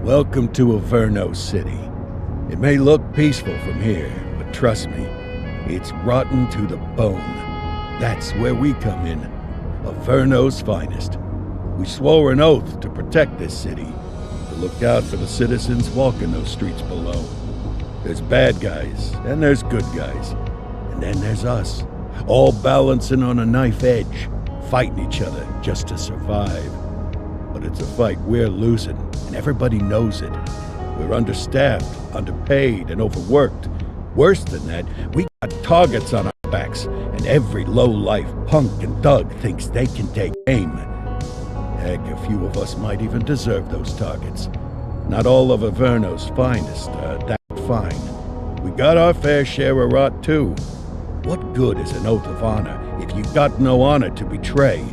Welcome to Averno City. It may look peaceful from here, but trust me, it's rotten to the bone. That's where we come in. Averno's finest. We swore an oath to protect this city, to look out for the citizens walking those streets below. There's bad guys, and there's good guys. And then there's us, all balancing on a knife edge, fighting each other just to survive. But it's a fight we're losing, and everybody knows it. We're understaffed, underpaid, and overworked. Worse than that, we got targets on our backs, and every low-life punk and thug thinks they can take aim. Heck, a few of us might even deserve those targets. Not all of Averno's finest are that fine. We got our fair share of rot, too. What good is an oath of honor if you got no honor to betray?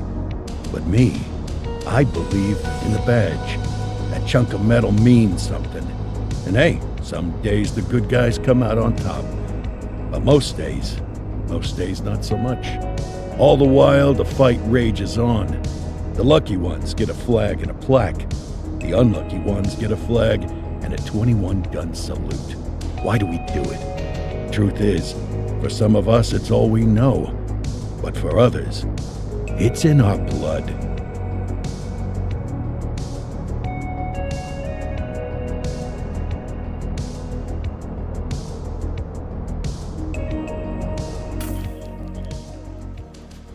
But me, I believe in the badge. That chunk of metal means something. And hey, some days the good guys come out on top. But most days not so much. All the while, the fight rages on. The lucky ones get a flag and a plaque. The unlucky ones get a flag and a 21-gun salute. Why do we do it? Truth is, for some of us it's all we know. But for others, it's in our blood.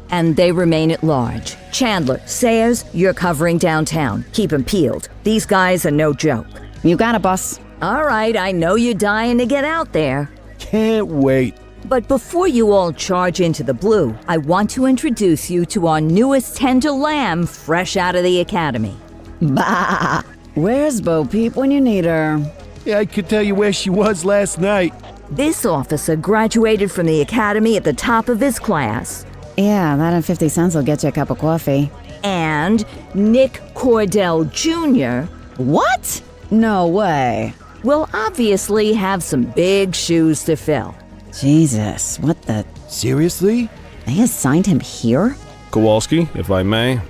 And they remain at large. Chandler, Sayers, you're covering downtown. Keep 'em peeled. These guys are no joke. You got it, boss. All right, I know you're dying to get out there. Can't wait. But before you all charge into the blue, I want to introduce you to our newest tender lamb fresh out of the academy. Bah! Where's Bo Peep when you need her? Yeah, I could tell you where she was last night. This officer graduated from the academy at the top of his class. Yeah, that and 50 cents will get you a cup of coffee. And Nick Cordell Jr. What? No way. will obviously have some big shoes to fill. Jesus, what the... Seriously? They assigned him here? Kowalski, if I may,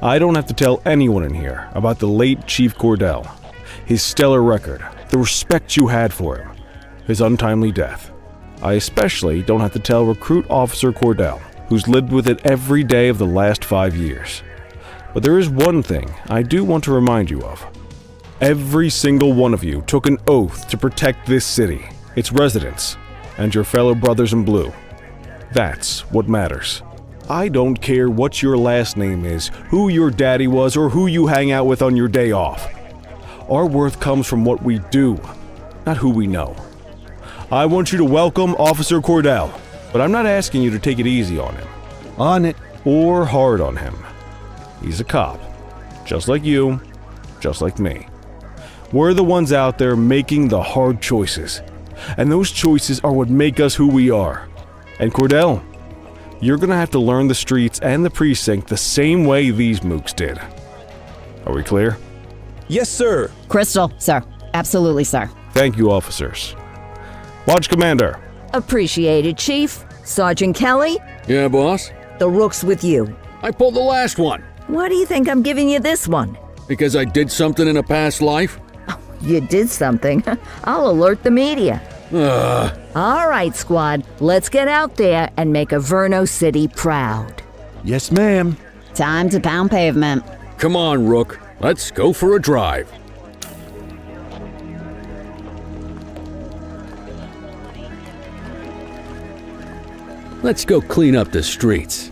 I don't have to tell anyone in here about the late Chief Cordell, his stellar record, the respect you had for him, his untimely death. I especially don't have to tell Recruit Officer Cordell, who's lived with it every day of the last 5 years. But there is one thing I do want to remind you of. Every single one of you took an oath to protect this city, its residents, and your fellow brothers in blue. That's what matters. I don't care what your last name is, who your daddy was, or who you hang out with on your day off. Our worth comes from what we do, not who we know. I want you to welcome Officer Cordell, but I'm not asking you to take it easy on him. On it. Or hard on him. He's a cop, just like you, just like me. We're the ones out there making the hard choices, and those choices are what make us who we are. And Cordell, you're gonna have to learn the streets and the precinct the same way these mooks did. Are we clear? Yes, sir. Crystal, sir. Absolutely, sir. Thank you, officers. Watch Commander. Appreciated, Chief. Sergeant Kelly, Yeah, boss? the rook's with you. I pulled the last one. Why do you think I'm giving you this one? Because I did something in a past life? You did something. I'll alert the media. All right, squad. Let's get out there and make Averno City proud. Yes, ma'am. Time to pound pavement. Come on, Rook. Let's go for a drive. Let's go clean up the streets.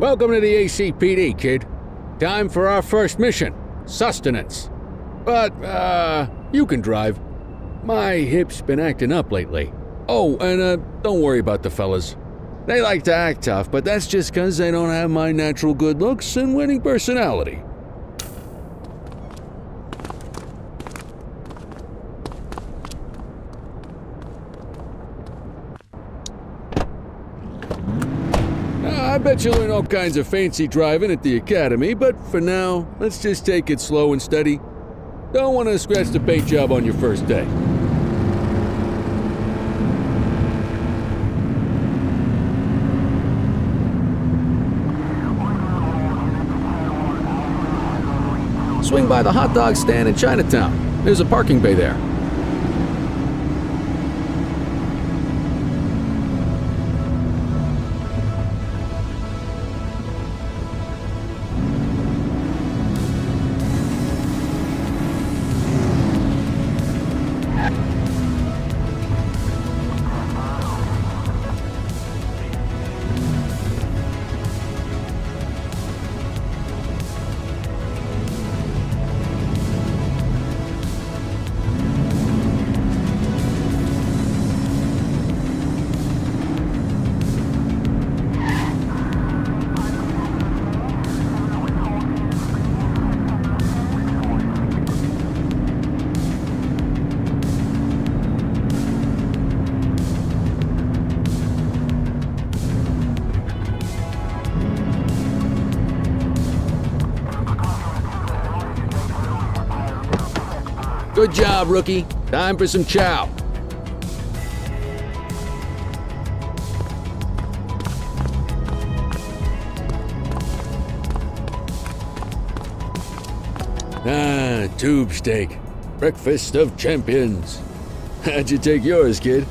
Welcome to the ACPD, kid. Time for our first mission, sustenance. But, you can drive. My hip's been acting up lately. Oh, and, don't worry about the fellas. They like to act tough, but that's just 'cause they don't have my natural good looks and winning personality. I bet you'll learn all kinds of fancy driving at the academy, but for now, let's just take it slow and steady. Don't want to scratch the paint job on your first day. Swing by the hot dog stand in Chinatown. There's a parking bay there. Good job, rookie. Time for some chow. Tube steak. Breakfast of champions. How'd you take yours, kid?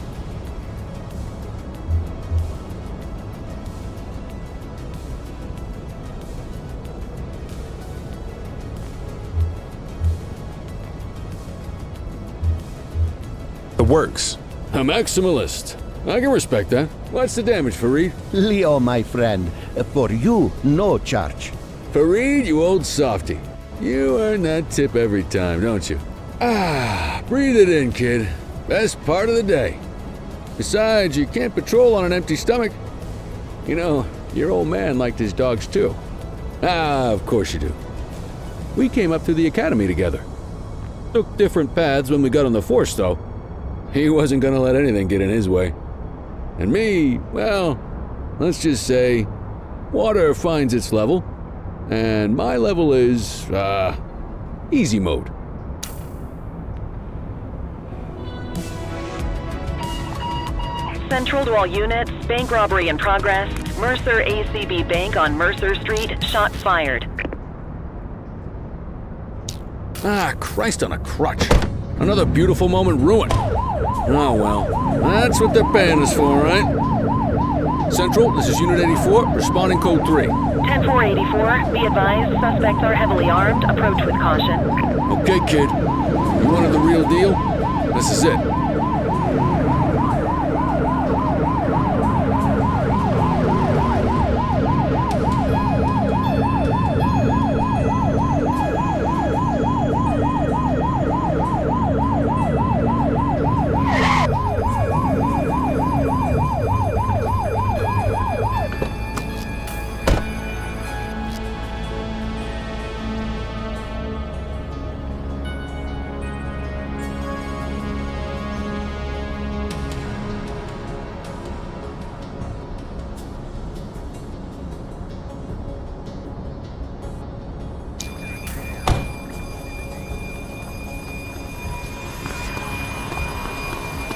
The works. A maximalist. I can respect that. What's the damage, Fareed? Leo, my friend, for you, no charge. Fareed, you old softy. You earn that tip every time, don't you? Breathe it in, kid. Best part of the day. Besides, you can't patrol on an empty stomach. You know, your old man liked his dogs too. Of course you do. We came up through the academy together. Took different paths when we got on the force, though. He wasn't gonna let anything get in his way. And me, well, let's just say, water finds its level, and my level is, easy mode. Central to all units, bank robbery in progress. Mercer ACB Bank on Mercer Street, shots fired. Christ on a crutch. Another beautiful moment ruined. Oh well, that's what they're paying us for, right? Central, this is Unit 84, responding code 3. 10-484, be advised, suspects are heavily armed, approach with caution. Okay, kid. You wanted the real deal? This is it.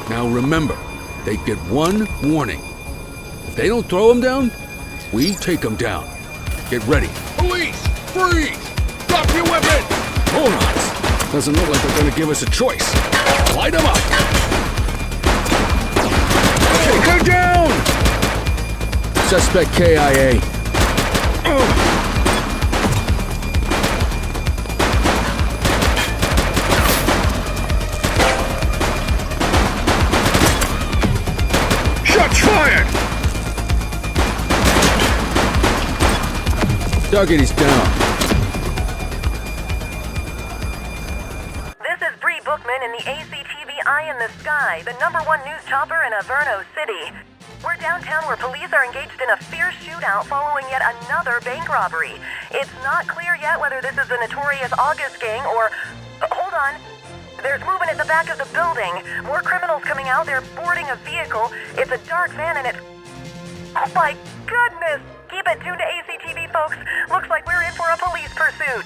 Now remember, they get one warning. If they don't throw them down, we take them down. Get ready. Police! Freeze! Drop your weapon! Morons! Doesn't look like they're gonna give us a choice. Light them up! Take her down! Suspect KIA. Shots fired! Target is down. This is Bree Bookman in the ACTV Eye in the Sky, the #1 news chopper in Averno City. We're downtown where police are engaged in a fierce shootout following yet another bank robbery. It's not clear yet whether this is the notorious August gang or... hold on. There's movement at the back of the building. More criminals coming out. They're boarding a vehicle. It's a dark van and it's... oh my goodness! Keep it tuned to ACTV, folks. Looks like we're in for a police pursuit.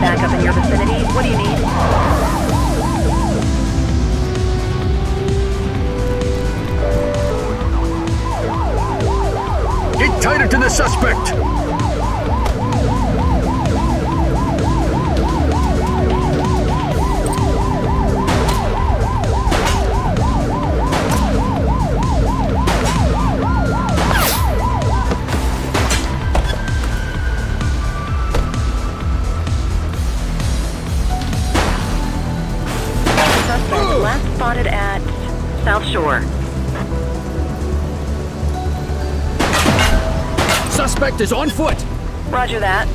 Backup in your vicinity. What do you need? Get tighter to the suspect! Last spotted at South Shore. Suspect is on foot! Roger that.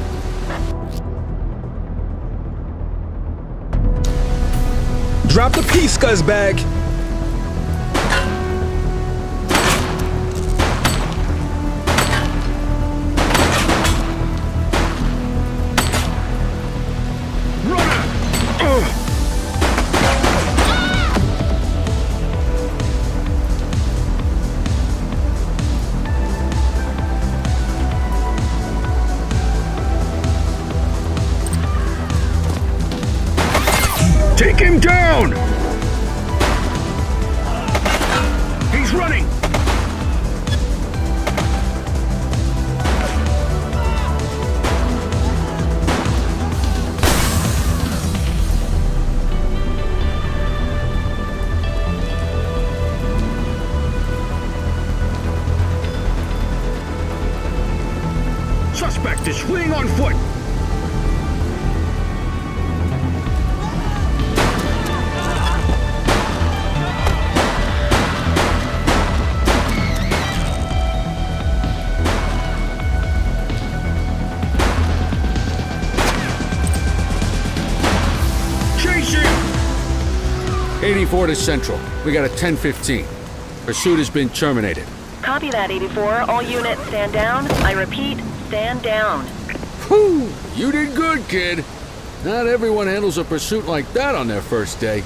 Drop the piece, scuzzbag! Take him down! He's running! Suspect is fleeing on foot! Chase him! 84 to Central. We got a 10:15. Pursuit has been terminated. Copy that, 84. All units stand down. I repeat, stand down. Whew! You did good, kid. Not everyone handles a pursuit like that on their first day.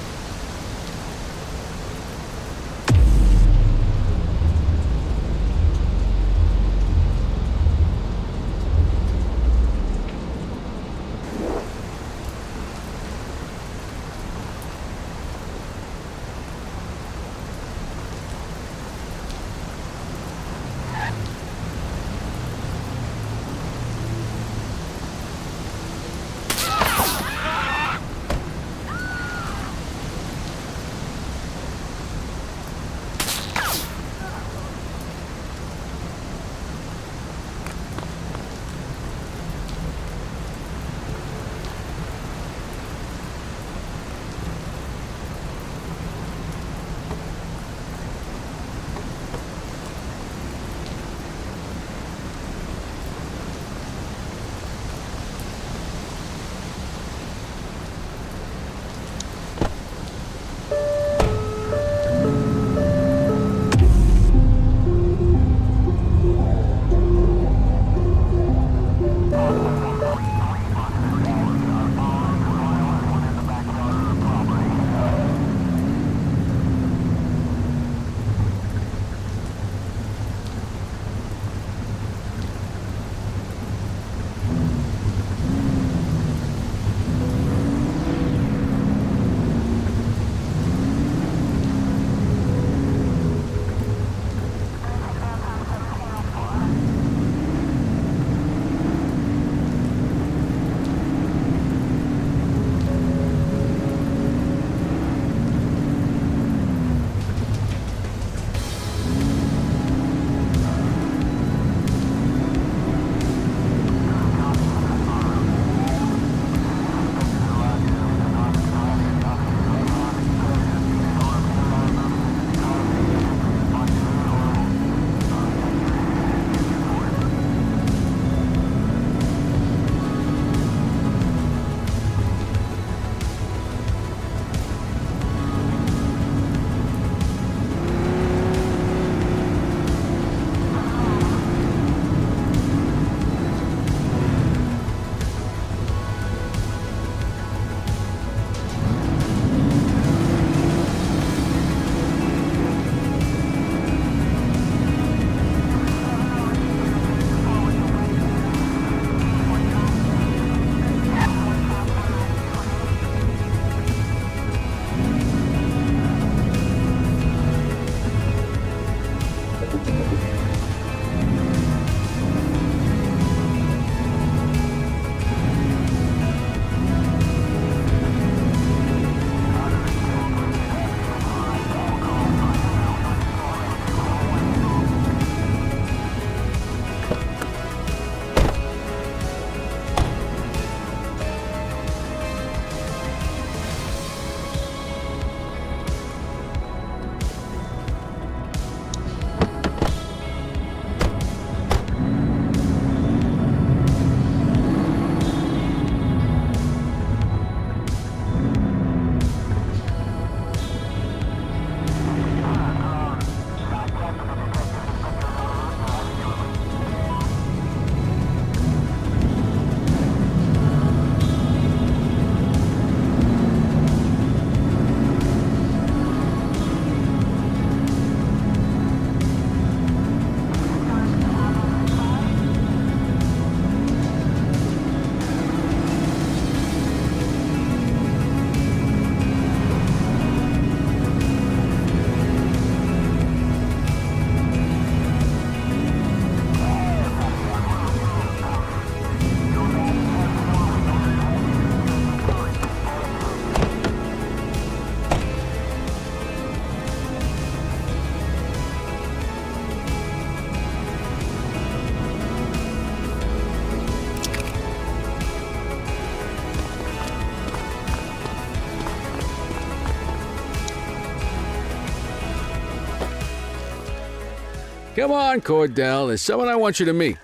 Come on, Cordell. There's someone I want you to meet.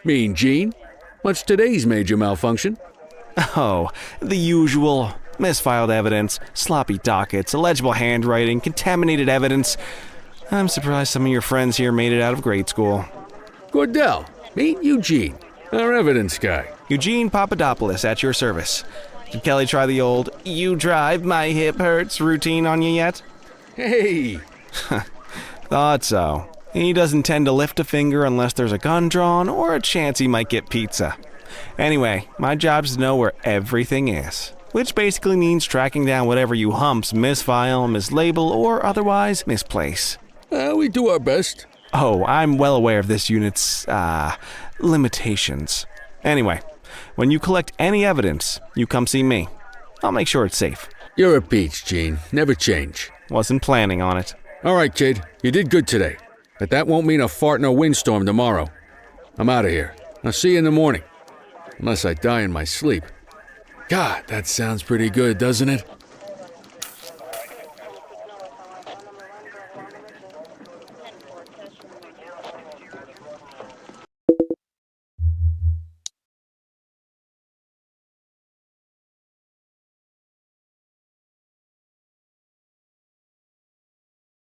Mean Gene? What's today's major malfunction? Oh, the usual. Misfiled evidence, sloppy dockets, illegible handwriting, contaminated evidence. I'm surprised some of your friends here made it out of grade school. Cordell, meet Eugene, our evidence guy. Eugene Papadopoulos at your service. Did Kelly try the old, "you drive, my hip hurts" routine on you yet? Hey! Thought so. He doesn't tend to lift a finger unless there's a gun drawn or a chance he might get pizza. Anyway, my job's to know where everything is, which basically means tracking down whatever you humps misfile, mislabel, or otherwise misplace. We do our best. Oh, I'm well aware of this unit's, limitations. Anyway, when you collect any evidence, you come see me. I'll make sure it's safe. You're a peach, Gene. Never change. Wasn't planning on it. All right, kid. You did good today. But that won't mean a fart in a windstorm tomorrow. I'm out of here. I'll see you in the morning. Unless I die in my sleep. God, that sounds pretty good, doesn't it?